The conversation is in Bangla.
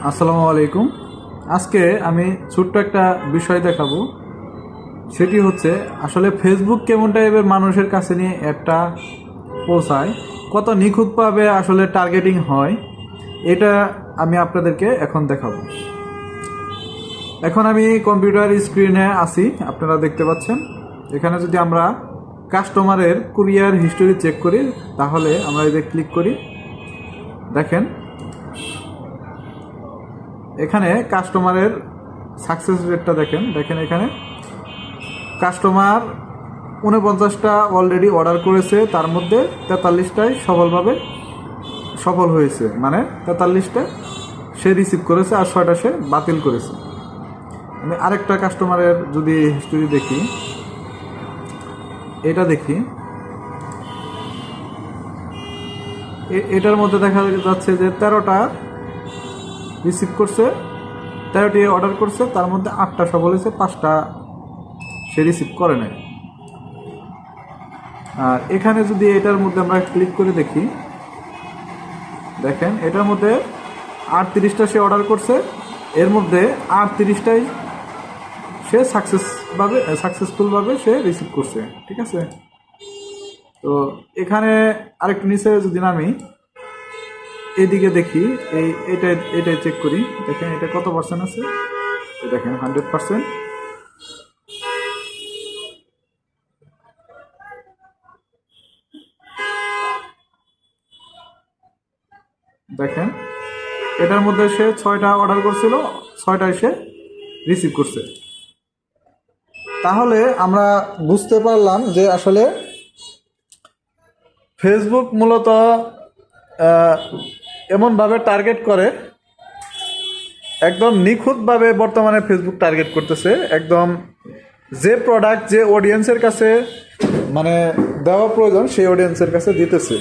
আসসালামু আলাইকুম। আজকে আমি ছোট্ট একটা বিষয় দেখাবো। সেটি হচ্ছে আসলে ফেসবুক কেমন টাইপের মানুষের কাছে নিয়ে অ্যাপটা পৌঁছায়, কত নিখুঁতভাবে আসলে টার্গেটিং হয়, এটা আমি আপনাদেরকে এখন দেখাবো। এখন আমি কম্পিউটার স্ক্রিনে আছি, আপনারা দেখতে পাচ্ছেন। এখানে যদি আমরা কাস্টমারের কুরিয়ার হিস্টোরি চেক করি, তাহলে আমরা এই যে ক্লিক করি, দেখেন এখানে কাস্টমারের সাকসেস রেটটা দেখেন। এখানে কাস্টমার 49টা অলরেডি অর্ডার করেছে, তার মধ্যে 43টাই সফল হয়েছে, মানে 43টা সে রিসিভ করেছে আর 6টা সে বাতিল করেছে। আমি আরেকটা কাস্টমারের যদি হিস্টোরি দেখি, এটা দেখি, এটার মধ্যে দেখা যাচ্ছে যে 13টা রিসিভ করছে, 13টি অর্ডার করছে, তার মধ্যে 8টা সফল হয়েছে, 5টা সে রিসিভ করে নাই। আর এখানে যদি এটার মধ্যে আমরা ক্লিক করে দেখি, দেখেন এটার মধ্যে 38টা সে অর্ডার করছে, এর মধ্যে 38টাই সে সাকসেসফুলভাবে সে রিসিভ করছে। ঠিক আছে, তো এখানে আরেকটু নিচে যদি আমি এদিকে দেখি, এটাই চেক করি, দেখেন এটা কত পার্সেন্ট আছে, দেখেন 100%। দেখেন এটার মধ্যে সে 6টা অর্ডার করছিল, 6টাই সে রিসিভ করছে। তাহলে আমরা বুঝতে পারলাম যে আসলে ফেসবুক মূলত এমনভাবে টার্গেট করে, একদম নিখুঁতভাবে বর্তমানে ফেসবুক টার্গেট করতেছে, একদম যে প্রোডাক্ট যে অডিয়েন্সের কাছে মানে দেওয়া প্রয়োজন সেই অডিয়েন্সের কাছে দিতেছে।